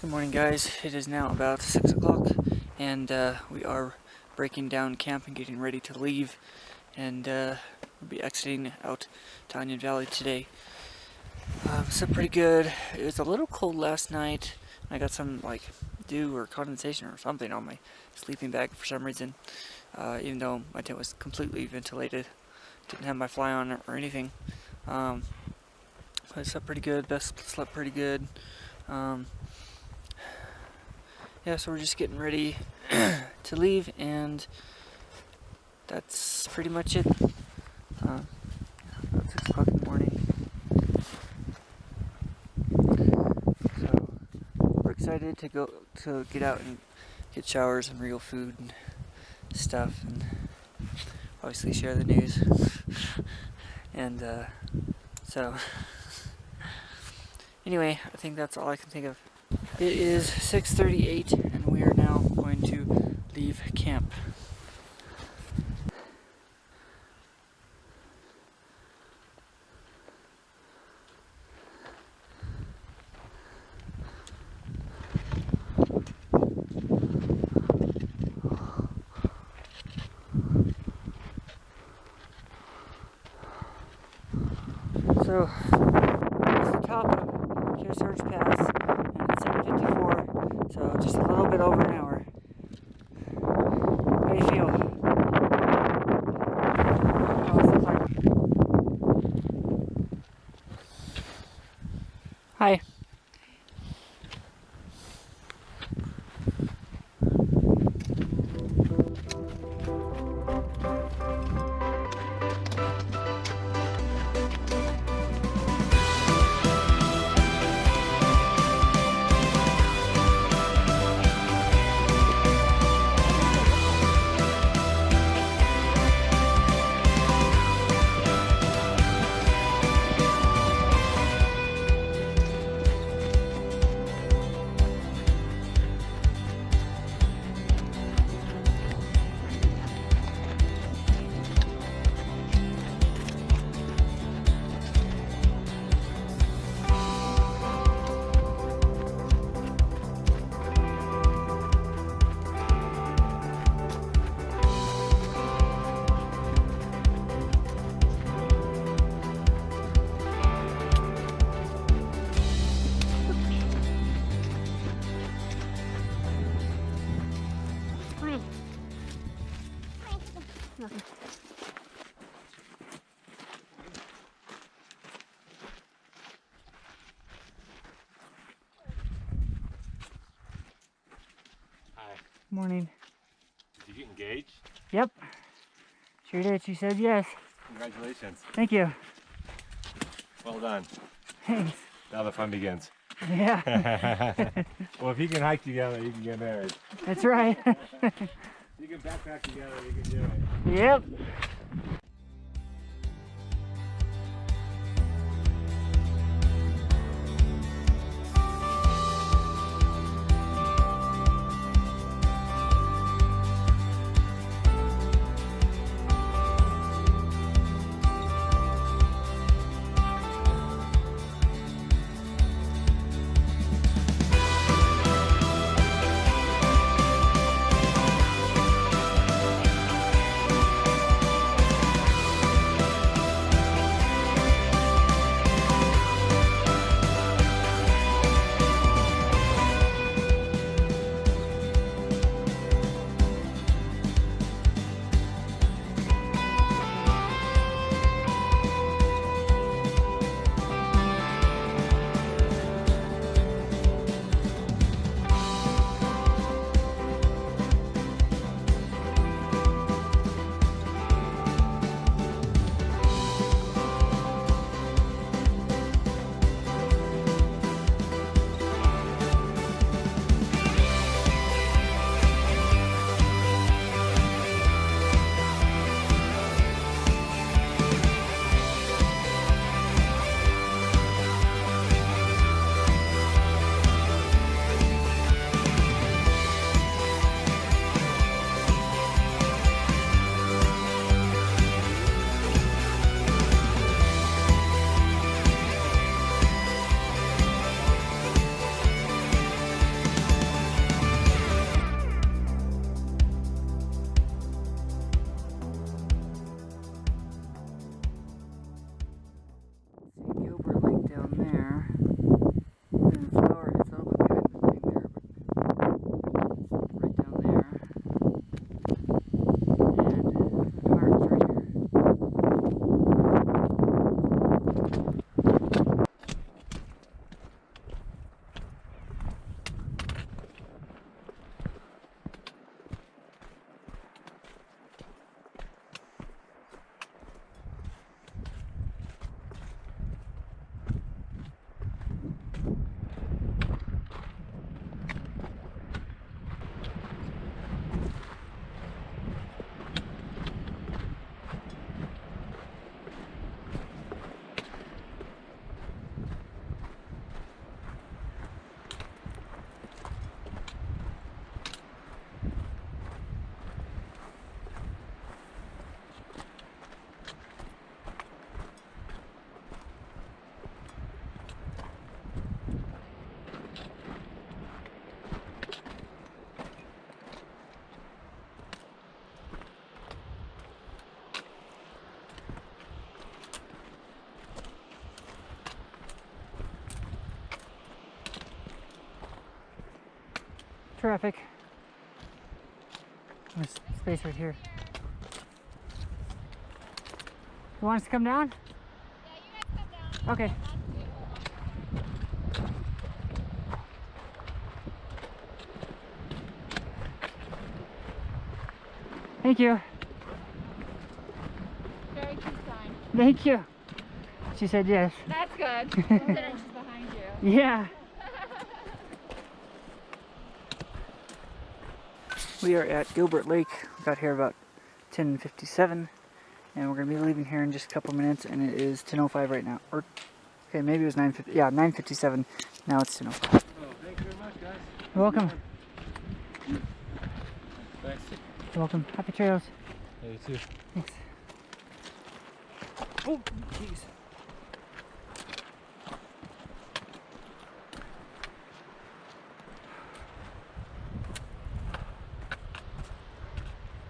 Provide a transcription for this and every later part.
Good morning, guys. It is now about 6 o'clock and we are breaking down camp and getting ready to leave, and we'll be exiting out to Onion Valley today. Slept pretty good. It was a little cold last night. I got some dew or condensation or something on my sleeping bag for some reason, even though my tent was completely ventilated. Didn't have my fly on or anything. But I slept pretty good. Beth slept pretty good. Yeah, so we're just getting ready to leave, and that's pretty much it. About 6 o'clock in the morning. So we're excited to get out and get showers and real food and stuff, and obviously share the news. And so anyway, I think that's all I can think of. It is 6:38 and we are now going to leave camp. So, it's the top of Kearsarge Pass, and it's 7:54, so just a little bit over an hour. How do you feel? How's the climb? Hi. Morning. Did you get engaged? Yep. Sure did. She said yes. Congratulations. Thank you. Well done. Thanks. Now the fun begins. Yeah. Well, if you can hike together, you can get married. That's right. You can backpack together, you can do it. Yep. traffic. There's space right here. You want us to come down? Yeah, you guys come down. Okay. Thank you. Very cute sign. Thank you. She said yes. That's good. Considering she's behind you. Yeah. We are at Gilbert Lake. We got here about 10:57, and we're gonna be leaving here in just a couple minutes. And it is 10:05 right now. Or okay, maybe it was 9:50. Yeah, 9:57. Now it's 10:05. Oh, thank you very much, guys. You're welcome. Thanks. You're welcome. Happy trails. Yeah, you too. Thanks. Oh, jeez.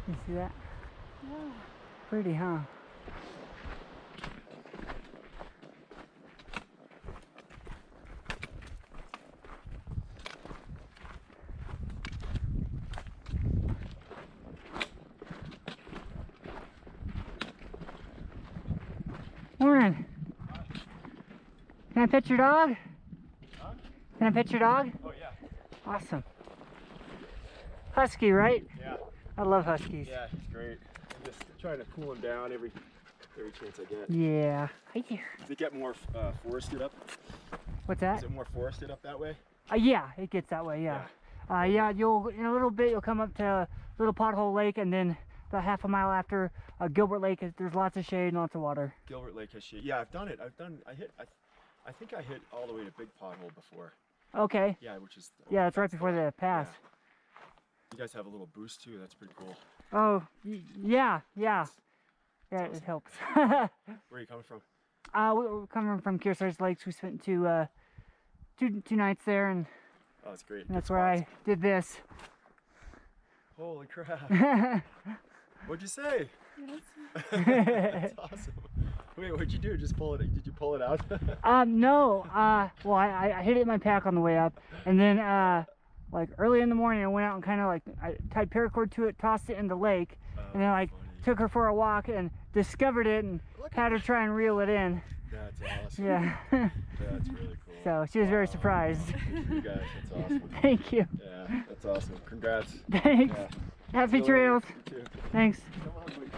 You see that? Pretty, huh? Morning. Can I pet your dog? Huh? Can I pet your dog? Oh, yeah. Awesome. Husky, right? Yeah. I love huskies. Yeah, he's great. I'm just trying to cool him down every chance I get. Yeah. Hi there. Does it get more forested up? What's that? Is it more forested up that way? Yeah, it gets that way. Yeah. Yeah. You'll in a little bit. You'll come up to Little Pothole Lake, and then about half a mile after Gilbert Lake, there's lots of shade and lots of water. Gilbert Lake has shade. Yeah, I've done it. I think I hit all the way to Big Pothole before. Okay. Yeah, which is. Yeah, it's right before the pass. Yeah. You guys have a little boost too. That's pretty cool. Oh, yeah. Yeah, it helps. Where are you coming from? We're coming from Kearsarge Lakes. We spent two nights there, and Oh, that's great. that's Good where spots. I did this. Holy crap! What'd you say? That's awesome. Wait, what'd you do? Just pull it? Did you pull it out? No. Well, I hid it in my pack on the way up, and then like early in the morning, I went out and kind of like I tied paracord to it, tossed it in the lake, and then like funny. took her for a walk and discovered it and had her try and reel it in. That's awesome. Yeah. That's really cool. So she was very surprised. Good for you guys. That's awesome. Thank you. Yeah, that's awesome. Congrats. Thanks. Yeah. Happy See you later. trails. You too. Thanks. Come on, buddy.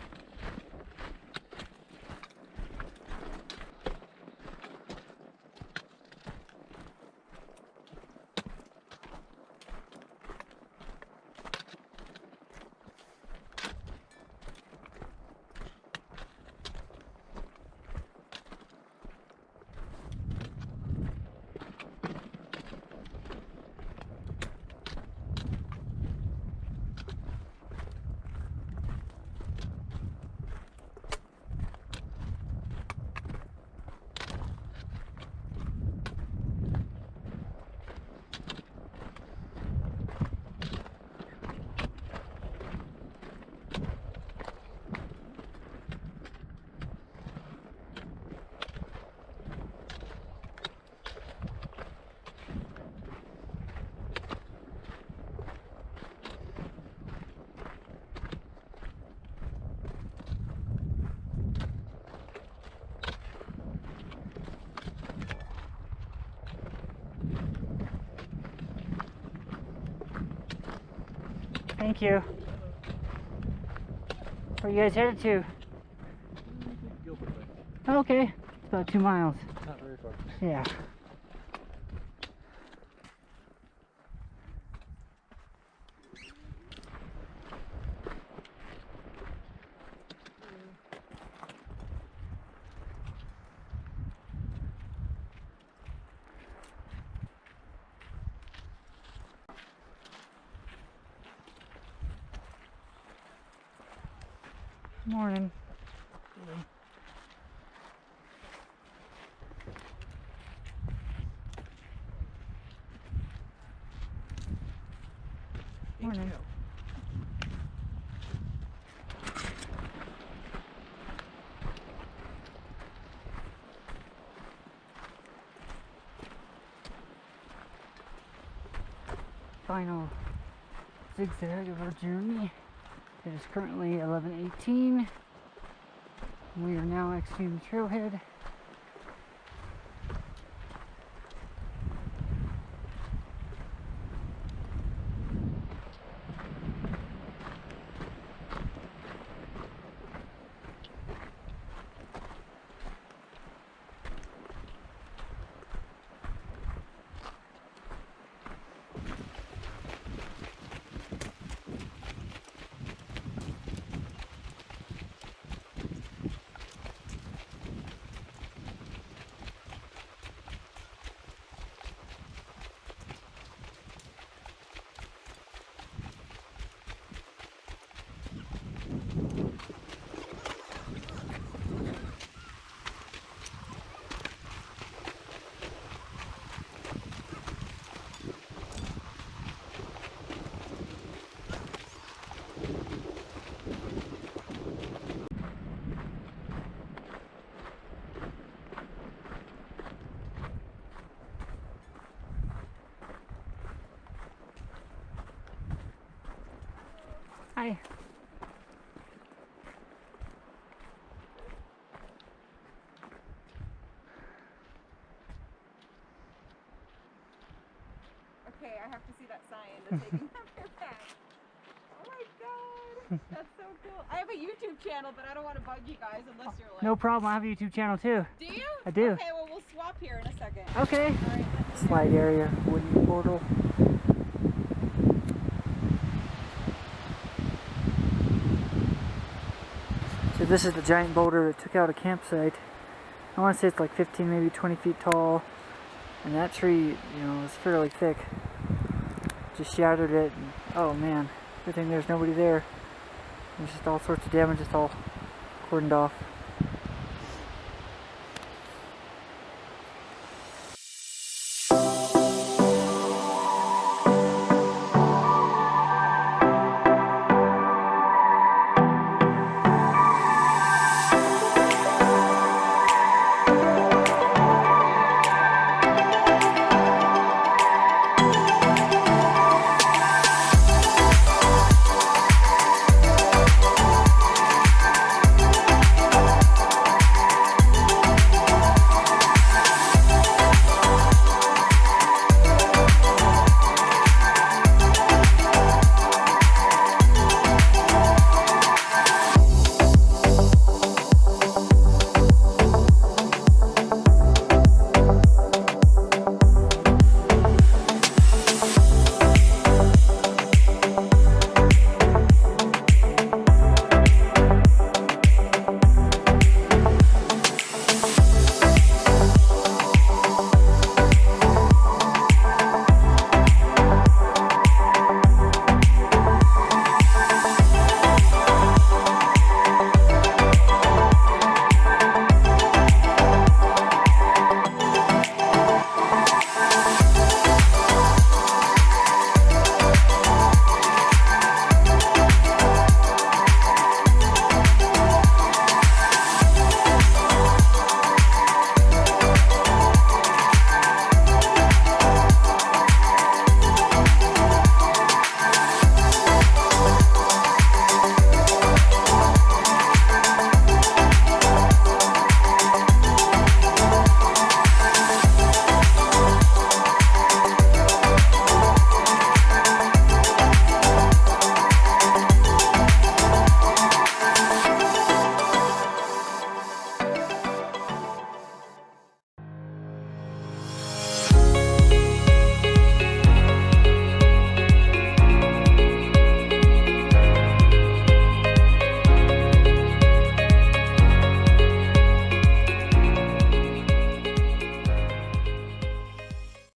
Thank you. Where you guys headed to? Gilbert Lake. Okay. It's about 2 miles. Not very far. Yeah. Morning. Morning. Final zigzag of our journey. It is currently 11:18. We are now exiting the trailhead. Hi. Okay, I have to see that sign. The taking of your back. Oh my god, that's so cool. I have a YouTube channel, but I don't want to bug you guys unless you're like. No problem. I have a YouTube channel too. Do you? I do. Okay, well we'll swap here in a second. Okay. All right. Slide area, wooden portal. So this is the giant boulder that took out a campsite. I want to say it's like 15, maybe 20 feet tall. And that tree, you know, is fairly thick. Just shattered it. And, oh man, good thing there's nobody there. There's just all sorts of damage. It's all cordoned off.